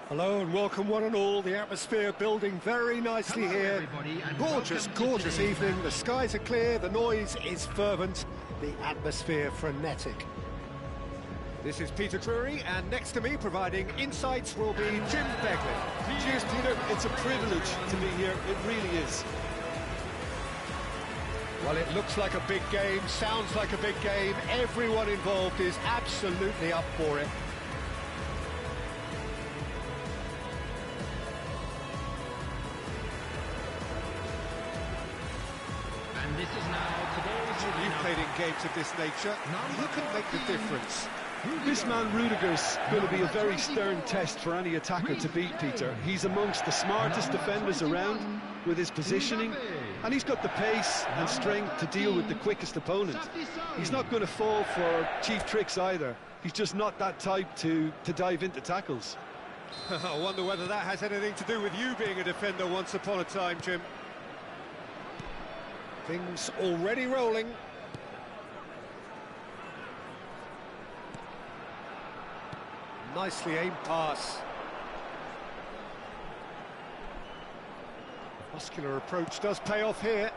Hello and welcome one and all. The atmosphere building very nicely here. Gorgeous, gorgeous evening. The skies are clear, the noise is fervent, the atmosphere frenetic. This is Peter Drury, and next to me providing insights will be Jim Begley. Cheers, Peter. It's a privilege to be here. It really is. Well, it looks like a big game, sounds like a big game. Everyone involved is absolutely up for it. This is now today's... You've played in games of this nature. Who can make the difference? This man Rudiger's going to be a very stern test for any attacker to beat, Peter. He's amongst the smartest defenders around with his positioning, and he's got the pace and strength to deal with the quickest opponent. He's not going to fall for cheap tricks either. He's just not that type to dive into tackles. I wonder whether that has anything to do with you being a defender once upon a time, Jim. Things already rolling. Nicely aimed pass. Muscular approach does pay off here.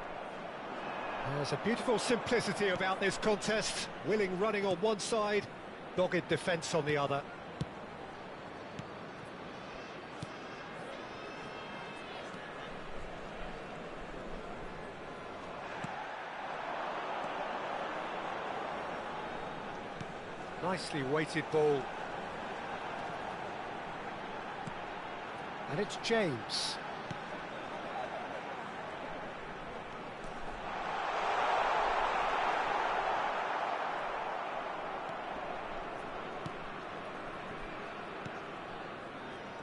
There's a beautiful simplicity about this contest. Willing running on one side, dogged defence on the other. Nicely weighted ball. And it's James.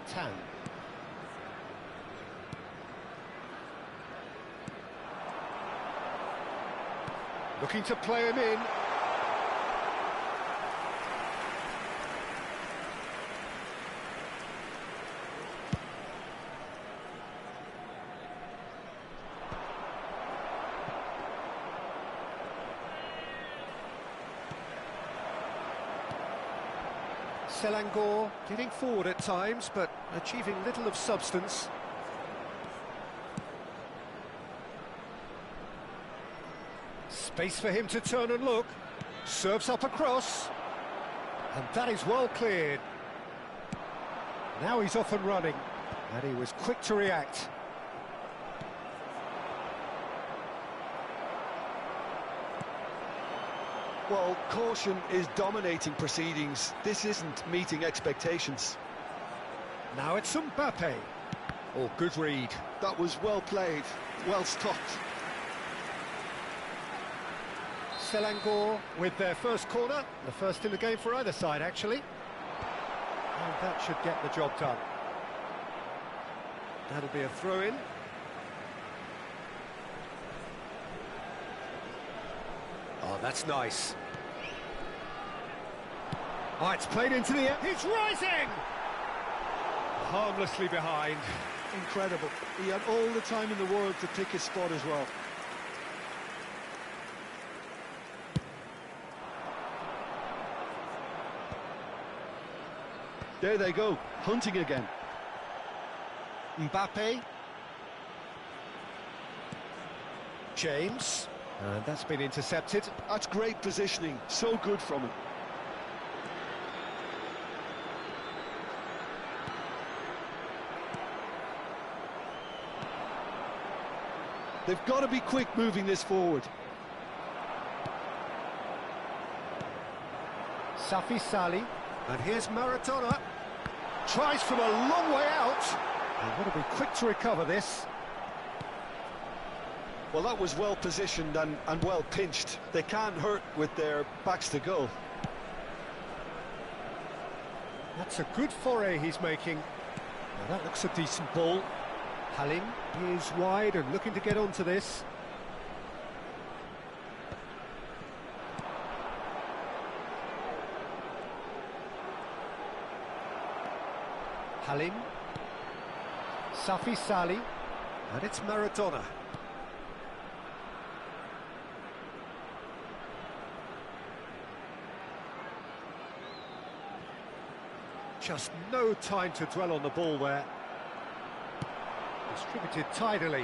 Tan. Looking to play him in. Selangor getting forward at times, but achieving little of substance. Space for him to turn and look. Serves up across. And that is well cleared. Now he's off and running. And he was quick to react. Well, caution is dominating proceedings. This isn't meeting expectations. Now it's Mbappe. Oh, good read. That was well played, well stopped. Selangor with their first corner, the first in the game for either side, actually. And that should get the job done. That'll be a throw-in. Oh, that's nice. Oh, it's played into the air. He's rising! Harmlessly behind. Incredible. He had all the time in the world to pick his spot as well. There they go, hunting again. Mbappe. James. And that's been intercepted. That's great positioning, so good from him. They've got to be quick moving this forward. Safi Sali. And here's Maradona. Tries from a long way out. They've got to be quick to recover this. Well, that was well positioned and well pinched. They can't hurt with their backs to goal. That's a good foray he's making. Now that looks a decent ball. Halim is wide and looking to get onto this. Halim. Safi Sali. And it's Maradona. Just no time to dwell on the ball there. Distributed tidily.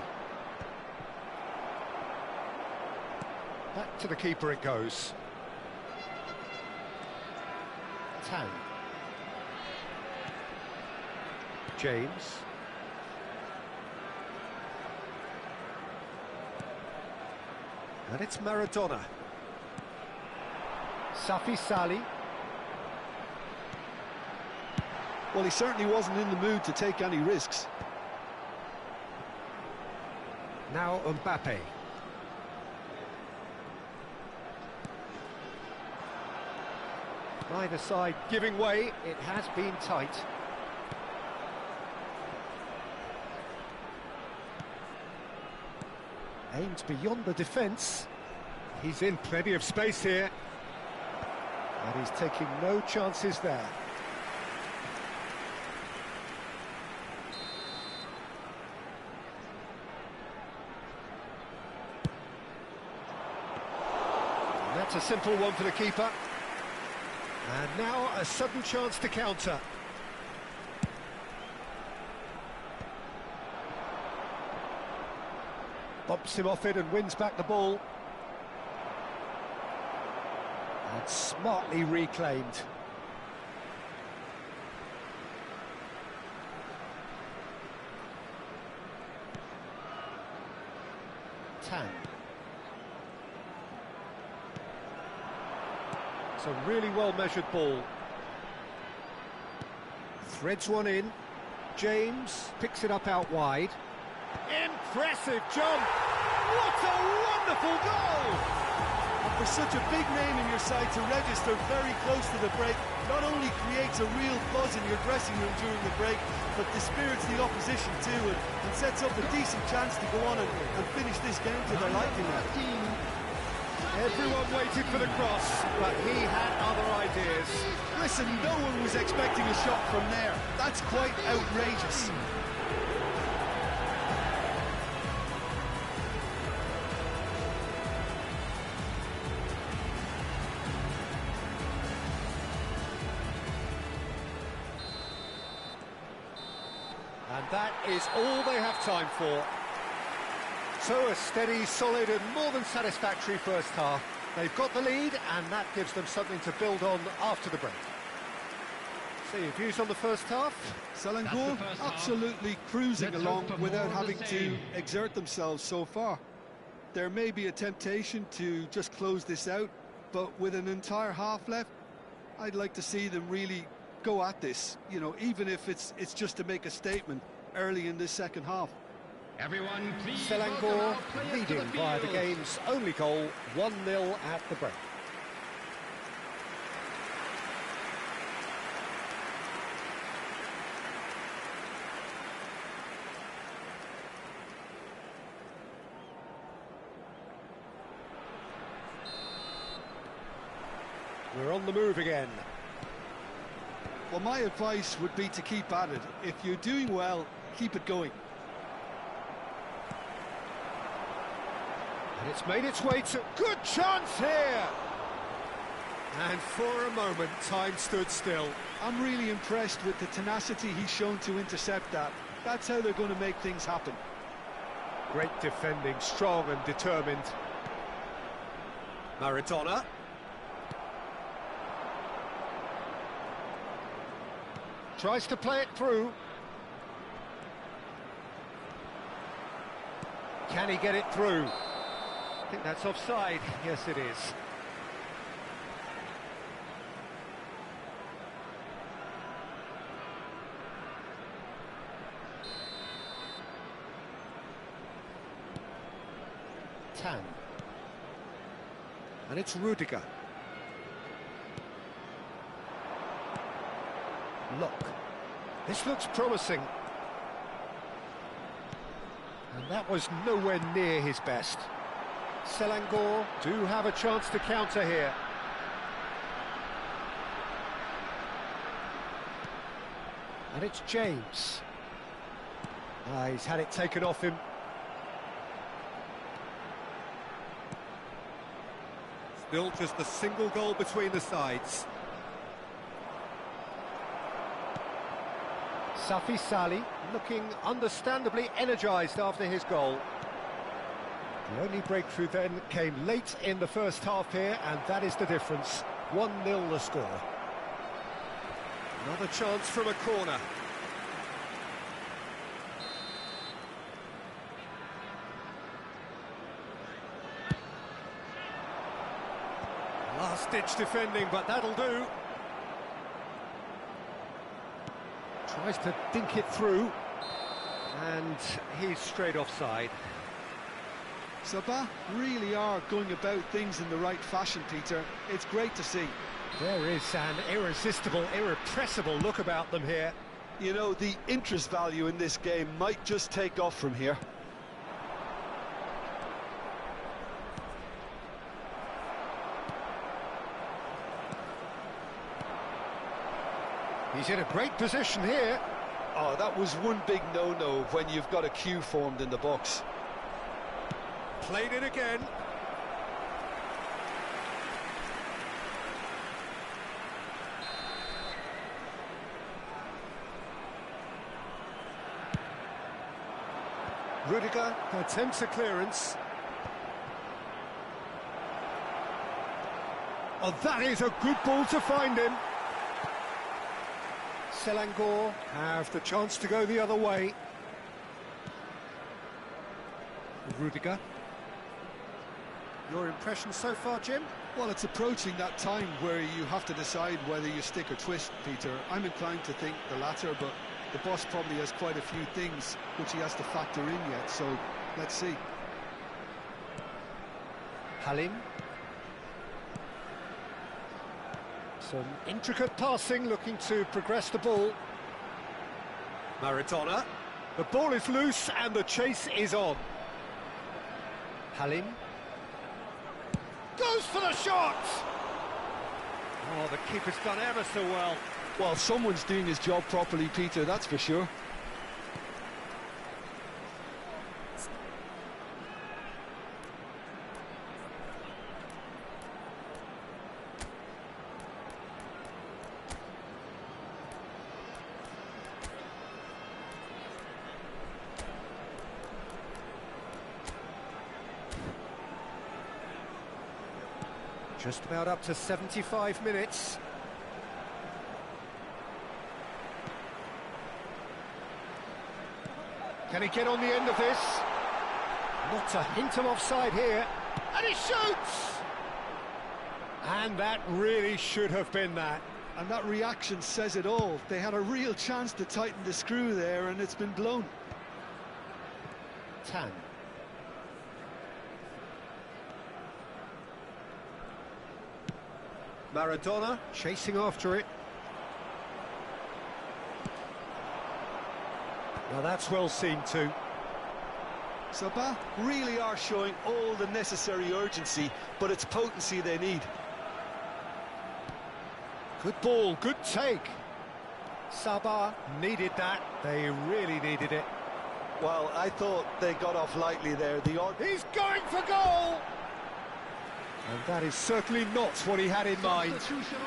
Back to the keeper it goes. Tan. James. And it's Maradona. Safi Sali. Well, he certainly wasn't in the mood to take any risks. Now Mbappe. Neither side giving way, it has been tight. Aimed beyond the defence. He's in plenty of space here. And he's taking no chances there. And that's a simple one for the keeper. And now a sudden chance to counter. Bumps him off it and wins back the ball. And smartly reclaimed. Tan. It's a really well-measured ball. Threads one in. James picks it up out wide. Impressive jump! What a wonderful goal! And for such a big name in your side to register very close to the break, not only creates a real buzz in your dressing room during the break, but dispirits the opposition too, and sets up a decent chance to go on and finish this game to their liking now. Everyone waited for the cross, but he had other ideas. Listen, no one was expecting a shot from there. That's quite outrageous. And that is all they have time for. So a steady, solid and more than satisfactory first half. They've got the lead and that gives them something to build on after the break. So your views on the first half? Selangor absolutely cruising along without having to exert themselves so far. There may be a temptation to just close this out, but with an entire half left, I'd like to see them really go at this, you know, even if it's just to make a statement early in this second half. Everyone, please. Selangor leading via the game's only goal, 1-0 at the break. We're on the move again. Well, my advice would be to keep at it. If you're doing well, keep it going. And it's made its way to... Good chance here! And for a moment, time stood still. I'm really impressed with the tenacity he's shown to intercept that. That's how they're going to make things happen. Great defending, strong and determined. Maradona. Tries to play it through. Can he get it through? I think that's offside. Yes, it is. Tan. And it's Rudiger. Look. This looks promising. And that was nowhere near his best. Selangor do have a chance to counter here. And it's James. He's had it taken off him. Still just a single goal between the sides. Safi Salih looking understandably energised after his goal. The only breakthrough then came late in the first half here, and that is the difference. 1-0 the score. Another chance from a corner. Last-ditch defending, but that'll do. Tries to dink it through, and he's straight offside. Sabah really are going about things in the right fashion, Peter. It's great to see. There is an irresistible, irrepressible look about them here. You know, the interest value in this game might just take off from here. He's in a great position here. Oh, that was one big no-no when you've got a queue formed in the box. Played it again. Rudiger attempts a clearance. Oh, that is a good ball to find him. Selangor have the chance to go the other way. Rudiger. Your impression so far, Jim? Well, it's approaching that time where you have to decide whether you stick or twist, Peter. I'm inclined to think the latter, but the boss probably has quite a few things which he has to factor in yet, so let's see. Halim. Some intricate passing, looking to progress the ball. Maradona. The ball is loose and the chase is on. Halim. Goes for the shot! Oh, the keeper's done ever so well. Well, someone's doing his job properly, Peter, that's for sure. Just about up to 75 minutes. Can he get on the end of this? Not a hint of offside here. And he shoots! And that really should have been that. And that reaction says it all. They had a real chance to tighten the screw there, and it's been blown. Tan. Maradona chasing after it. Now that's well seen too. Sabah really are showing all the necessary urgency, but it's potency they need. Good ball, good take. Sabah needed that. They really needed it. Well, I thought they got off lightly there. He's going for goal! And that is certainly not what he had in mind.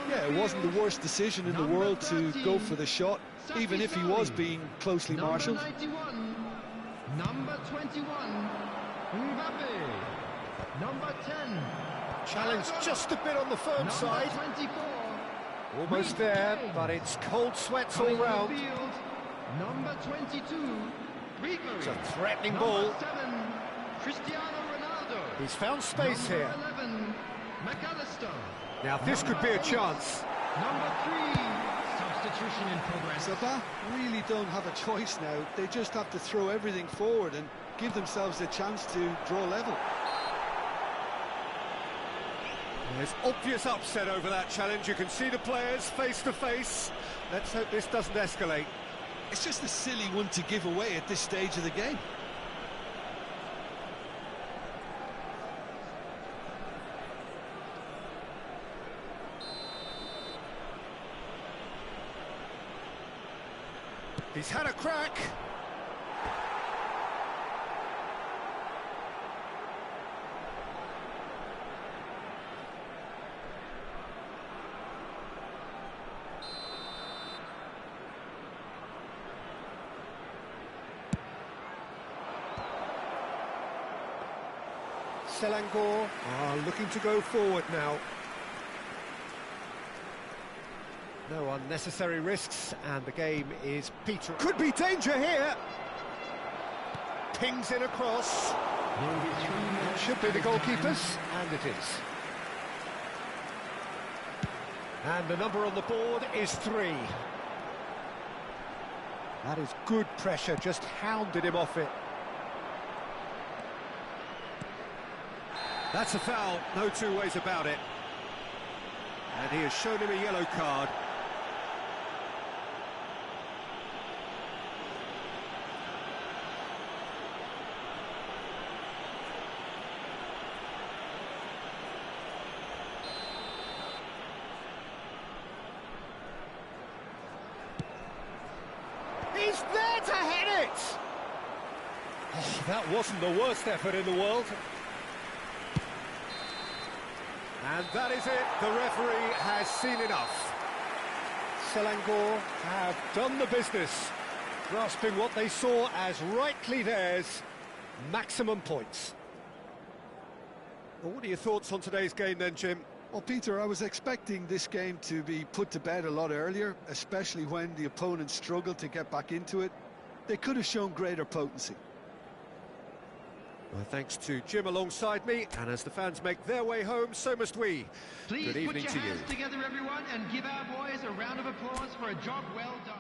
Yeah, it wasn't the worst decision in the world to go for the shot, even if he was being closely marshalled. Number 21, Mbappe. Number 10. Challenge just a bit on the firm side. 24. Almost there, but it's cold sweats all round. Number 22, It's a threatening ball. 7, Cristiano Ronaldo. He's found space here. 11, McAllister. Now this could be a chance. Number 3, substitution in progress. Sabah really don't have a choice now. They just have to throw everything forward and give themselves a chance to draw level. There's obvious upset over that challenge. You can see the players face to face. Let's hope this doesn't escalate. It's just a silly one to give away at this stage of the game. He's had a crack. Selangor are looking to go forward now. No unnecessary risks, and the game is Peter. Could be danger here. Pings in across. Should be the goalkeepers, and it is. And the number on the board is 3. That is good pressure, just hounded him off it. That's a foul, no two ways about it. And he has shown him a yellow card. He's there to hit it! Oh, that wasn't the worst effort in the world. And that is it, the referee has seen enough. Selangor have done the business, grasping what they saw as rightly theirs, maximum points. Well, what are your thoughts on today's game then, Jim? Well, Peter, I was expecting this game to be put to bed a lot earlier, especially when the opponent struggled to get back into it. They could have shown greater potency. Well, thanks to Jim alongside me, and as the fans make their way home, so must we. Please Good evening put to your you. hands together, everyone, and give our boys a round of applause for a job well done.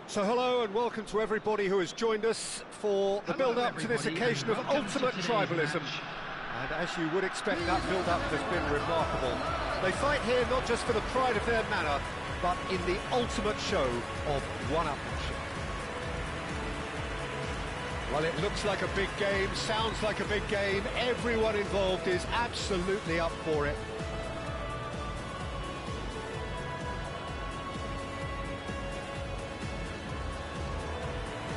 So hello and welcome to everybody who has joined us for the build-up to this occasion of ultimate tribalism. And as you would expect, that build-up has been remarkable. They fight here not just for the pride of their manor, but in the ultimate show of one-upmanship. Well, it looks like a big game, sounds like a big game. Everyone involved is absolutely up for it.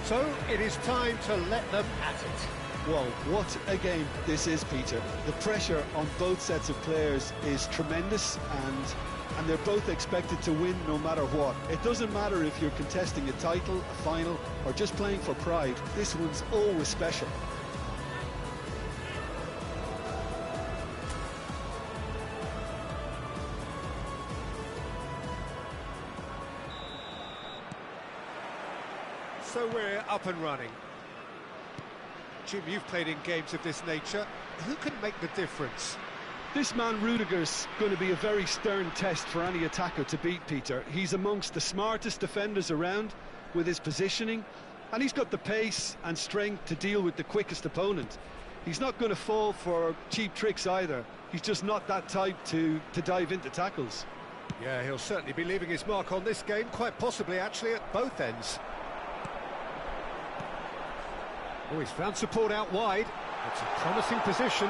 So it is time to let them at it. Well, what a game this is, Peter. The pressure on both sets of players is tremendous, and they're both expected to win no matter what. It doesn't matter if you're contesting a title, a final, or just playing for pride. This one's always special. So we're up and running. Jim, you've played in games of this nature. Who can make the difference? This man Rudiger's going to be a very stern test for any attacker to beat, Peter. He's amongst the smartest defenders around with his positioning, and he's got the pace and strength to deal with the quickest opponent. He's not going to fall for cheap tricks either. He's just not that type to dive into tackles. Yeah, he'll certainly be leaving his mark on this game, quite possibly actually at both ends. Oh, he's found support out wide. It's a promising position.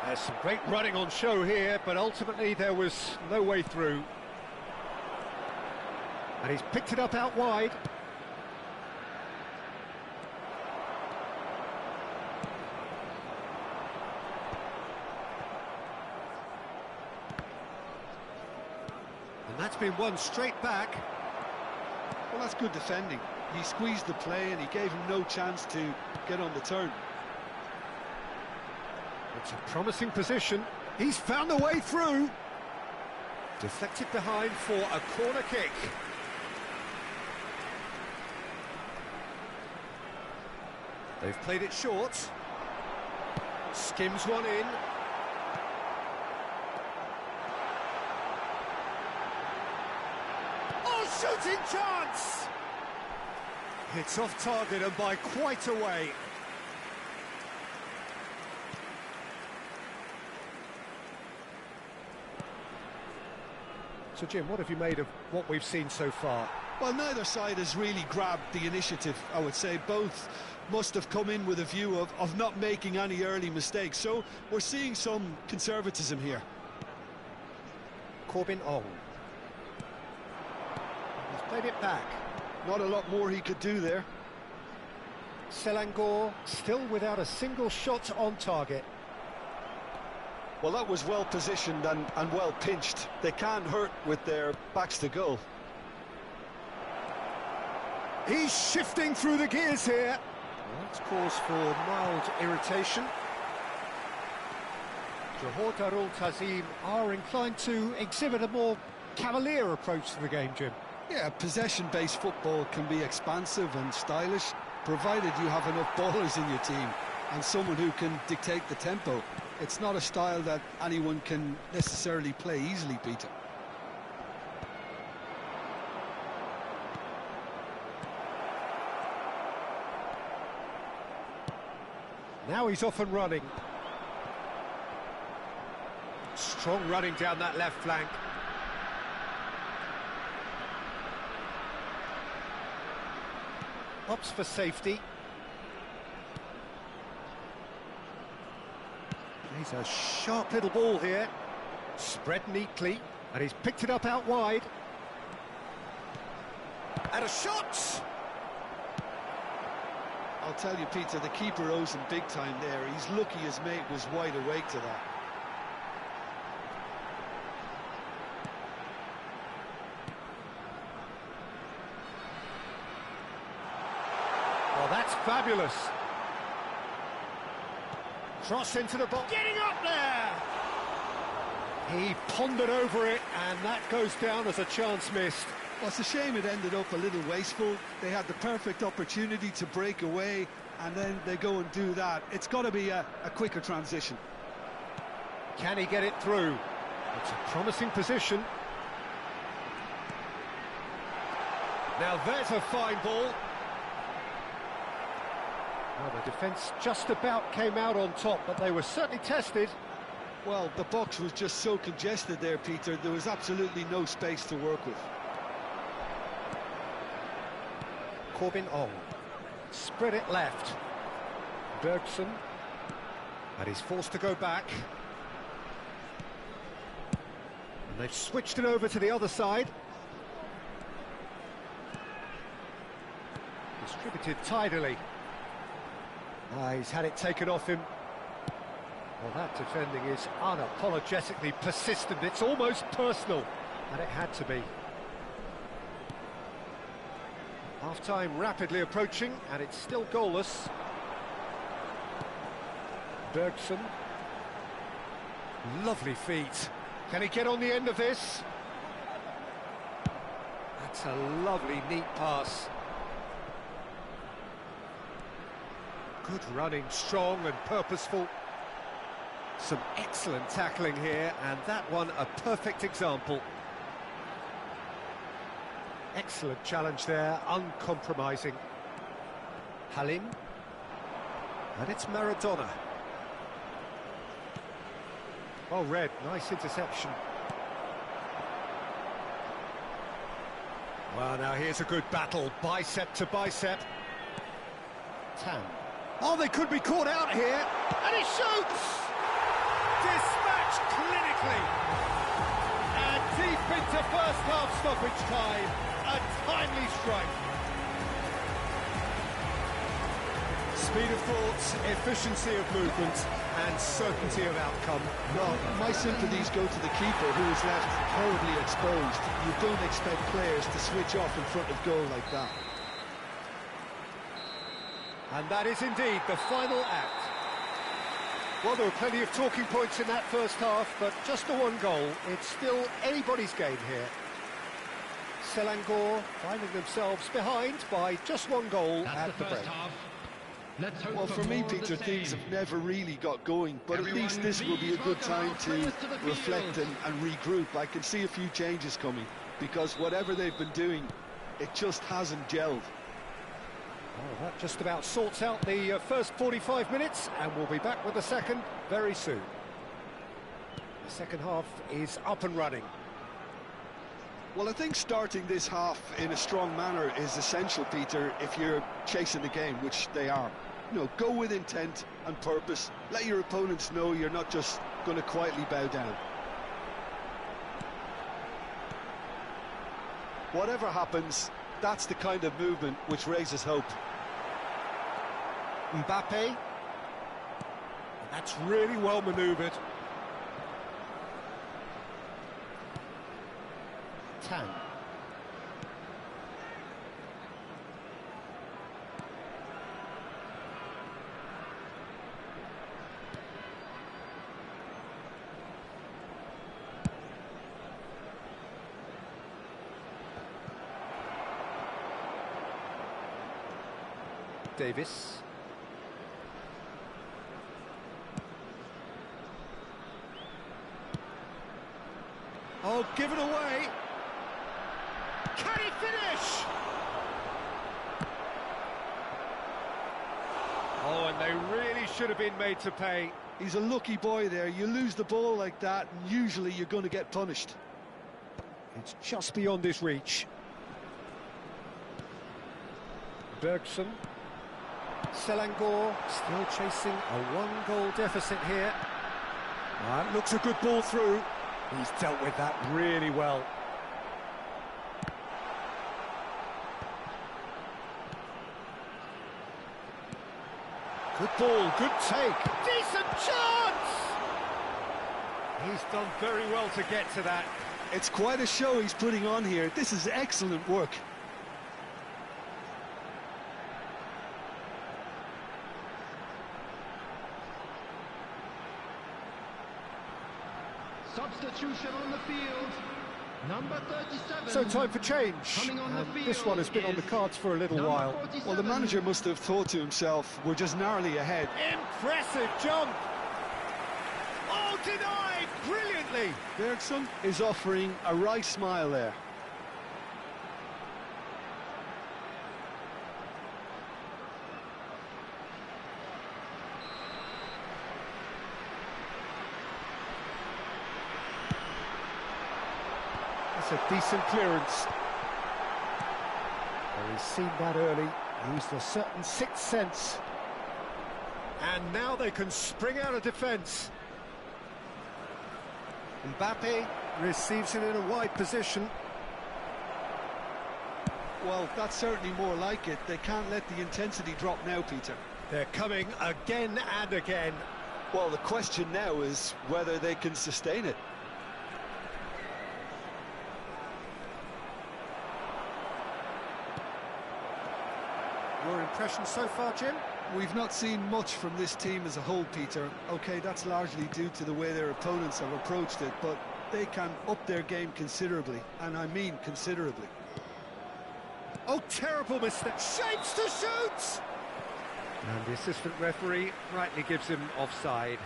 There's some great running on show here, but ultimately there was no way through. And he's picked it up out wide. And that's been won straight back. Well, that's good defending. He squeezed the play and he gave him no chance to get on the turn. It's a promising position. He's found the way through. Deflected behind for a corner kick. They've played it short. Skims one in. Oh, shooting chance! It's off target and by quite a way. So, Jim, what have you made of what we've seen so far? Well, neither side has really grabbed the initiative, I would say. Both must have come in with a view of not making any early mistakes. So we're seeing some conservatism here. Corbin Ong. He's played it back. Not a lot more he could do there. Selangor still without a single shot on target. Well, that was well positioned and well pinched. They can't hurt with their backs to goal. He's shifting through the gears here. Well, that's cause for mild irritation. Johor Darul Tazim are inclined to exhibit a more cavalier approach to the game, Jim. Yeah, possession-based football can be expansive and stylish, provided you have enough ballers in your team and someone who can dictate the tempo. It's not a style that anyone can necessarily play easily, Peter. Now he's off and running. Strong running down that left flank. Opts for safety. He's a sharp little ball here. Spread neatly, and he's picked it up out wide. And a shot! I'll tell you, Peter, the keeper owes him big time there. He's lucky his mate was wide awake to that. Well, that's fabulous. Cross into the box. Getting up there! He pondered over it, and that goes down as a chance missed. Well, it's a shame it ended up a little wasteful. They had the perfect opportunity to break away, and then they go and do that. It's got to be a quicker transition. Can he get it through? It's a promising position. Now there's a fine ball. Well, the defence just about came out on top, but they were certainly tested. Well, the box was just so congested there, Peter. There was absolutely no space to work with. Corbin Ong. Spread it left. Bergson. And he's forced to go back. And they've switched it over to the other side. Distributed tidily. He's had it taken off him. Well, that defending is unapologetically persistent. It's almost personal, and it had to be. Half-time rapidly approaching, and it's still goalless. Bergson. Lovely feet. Can he get on the end of this? That's a lovely, neat pass. Good running, strong and purposeful. Some excellent tackling here, and that one a perfect example. Excellent challenge there, uncompromising. Halim. And it's Maradona. Well read, nice interception. Well, now here's a good battle, bicep to bicep. Tan. Oh, they could be caught out here, and he shoots! Dispatched clinically. And deep into first half stoppage time, a timely strike. Speed of thought, efficiency of movement, and certainty of outcome. Well, my sympathies go to the keeper, who is left horribly exposed. You don't expect players to switch off in front of goal like that. And that is indeed the final act. Well, there were plenty of talking points in that first half, but just the one goal. It's still anybody's game here. Selangor finding themselves behind by just one goal at the break. Well, for me, Peter, things have never really got going, but at least this will be a good time to reflect and regroup. I can see a few changes coming, because whatever they've been doing, it just hasn't gelled. Oh, that just about sorts out the first 45 minutes, and we'll be back with the second very soon. The second half is up and running. Well, I think starting this half in a strong manner is essential, Peter, if you're chasing the game, which they are. You know, go with intent and purpose. Let your opponents know you're not just going to quietly bow down. Whatever happens, that's the kind of movement which raises hope. Mbappe. That's really well manoeuvred. Tan. Davis. Oh, given away. Can he finish? Oh, and they really should have been made to pay. He's a lucky boy there. You lose the ball like that, and usually you're going to get punished. It's just beyond his reach. Bergson. Selangor still chasing a one-goal deficit here. That looks a good ball through. He's dealt with that really well. Good ball, good take. Decent chance! He's done very well to get to that. It's quite a show he's putting on here. This is excellent work. Substitution on the field. Number 37. So time for change. This one has been on the cards for a little while. Well, the manager must have thought to himself, we're just narrowly ahead. Impressive jump. Oh, denied brilliantly. Bergson is offering a right smile there. That's a decent clearance. Well, he's seen that early, used a certain sixth sense. And now they can spring out of defence. Mbappe receives it in a wide position. Well, that's certainly more like it. They can't let the intensity drop now, Peter. They're coming again and again. Well, the question now is whether they can sustain it. Your impression so far, Jim? We've not seen much from this team as a whole, Peter. OK, that's largely due to the way their opponents have approached it, but they can up their game considerably, and I mean considerably. Oh, terrible mistake. Shapes to shoot! And the assistant referee rightly gives him offside.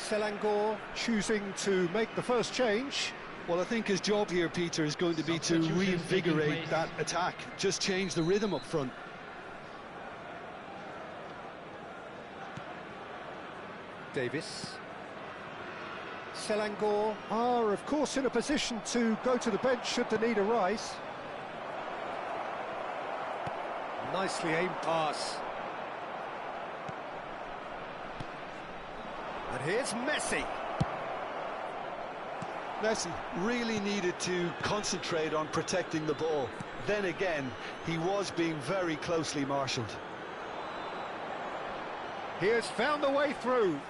Selangor choosing to make the first change. Well, I think his job here, Peter, is going to be to reinvigorate that attack, just change the rhythm up front. Davis. Selangor are, of course, in a position to go to the bench should the need arise. Nicely aimed pass. And here's Messi. Messi really needed to concentrate on protecting the ball. Then again, he was being very closely marshalled. He has found a way through.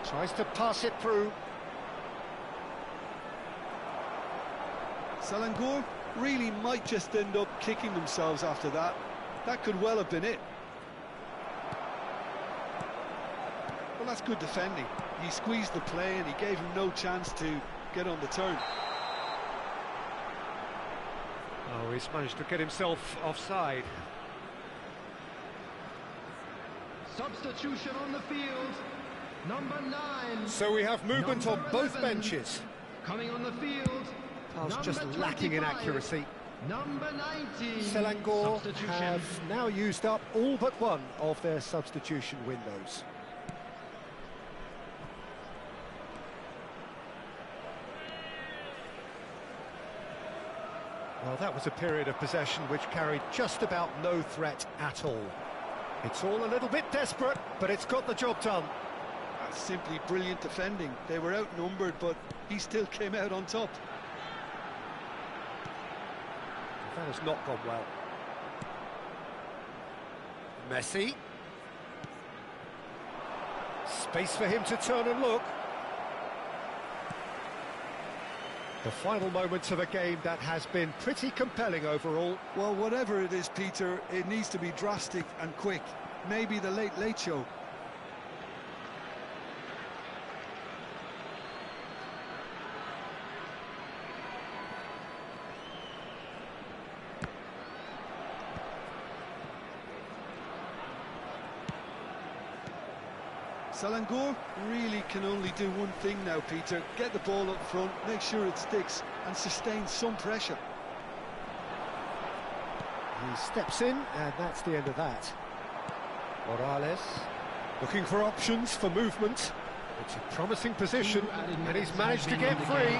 Tries to pass it through. Selangor really might just end up kicking themselves after that. That could well have been it. Well, that's good defending. He squeezed the play and he gave him no chance to get on the turn. Oh, he's managed to get himself offside. Substitution on the field. Number 9. So we have movement on both 11. benches. Coming on the field. Pass just number lacking in 25. accuracy. Number 19. Selangor Substitution. have now used up all but one of their substitution windows. Well, that was a period of possession which carried just about no threat at all. It's all a little bit desperate, but it's got the job done. That's simply brilliant defending. They were outnumbered, but he still came out on top. That has not gone well. Messi. Space for him to turn and look. The final moments of a game that has been pretty compelling overall. Well, whatever it is, Peter, it needs to be drastic and quick. Maybe the late show. Selangor really can only do one thing now, Peter. Get the ball up front, make sure it sticks, and sustain some pressure. He steps in, and that's the end of that. Morales looking for options for movement. It's a promising position, and he's managed to get free.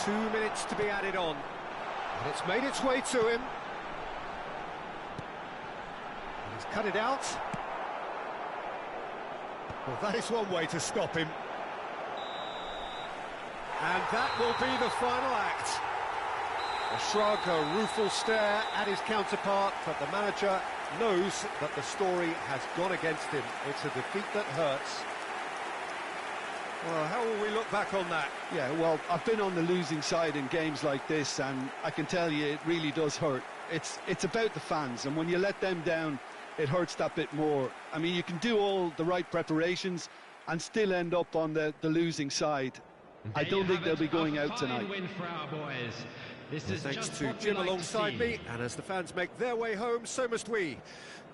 2 minutes to be added on, and it's made its way to him. And he's cut it out. Well, that is one way to stop him. And that will be the final act. A shrug, a rueful stare at his counterpart, but the manager knows that the story has gone against him. It's a defeat that hurts. Well, how will we look back on that? Yeah, well, I've been on the losing side in games like this, and I can tell you it really does hurt. It's about the fans, and when you let them down, it hurts that bit more. I mean, you can do all the right preparations and still end up on the losing side. I don't think they'll be going out tonight. Win for our boys. This is Thanks just to what we Jim like to alongside see. me, and as the fans make their way home, so must we.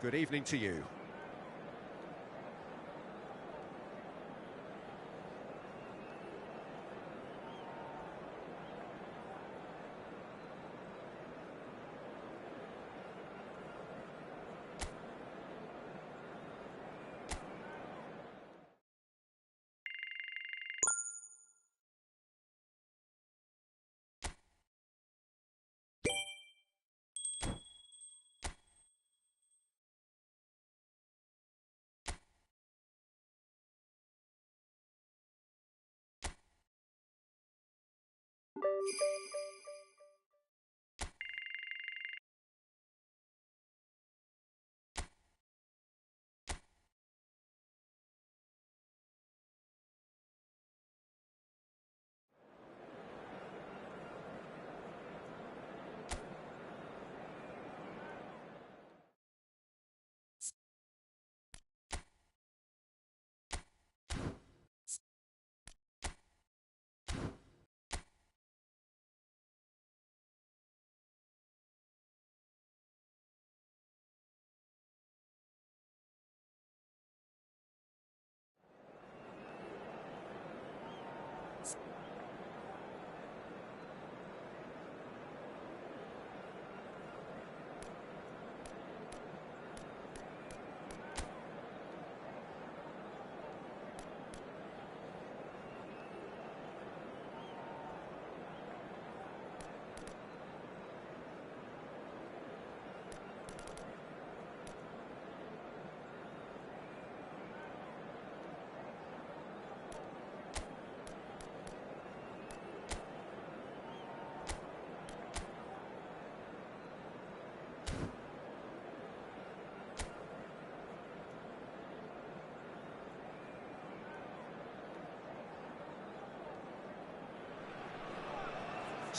Good evening to you.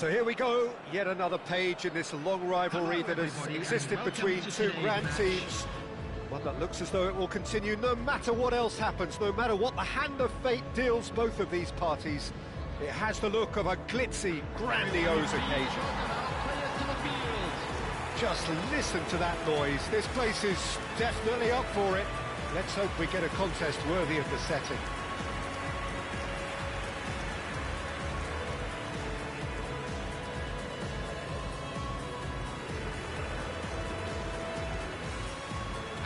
So here we go, yet another page in this long rivalry that has existed between two grand teams. One that looks as though it will continue no matter what else happens, no matter what the hand of fate deals both of these parties. It has the look of a glitzy, grandiose occasion. Just listen to that noise. This place is definitely up for it. Let's hope we get a contest worthy of the setting.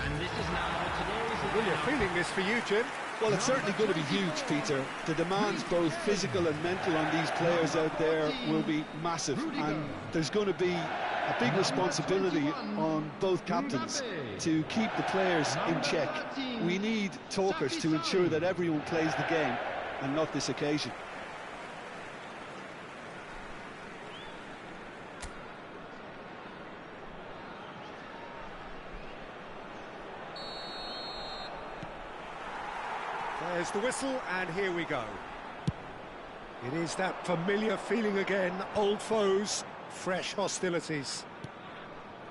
And this is now today's... Really feeling this for you, Jim. Well, it's certainly going to be huge, Peter. The demands, both physical and mental, on these players out there will be massive, and there's going to be a big responsibility on both captains to keep the players in check. We need talkers to ensure that everyone plays the game, and not this occasion. There's the whistle, and here we go. It is that familiar feeling again, old foes, fresh hostilities.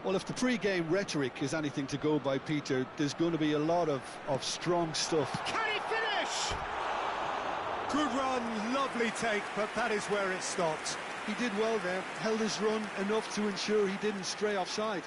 Well, if the pre-game rhetoric is anything to go by, Peter, there's going to be a lot of strong stuff. Can he finish? Good run, lovely take, but that is where it stopped. He did well there, held his run enough to ensure he didn't stray offside.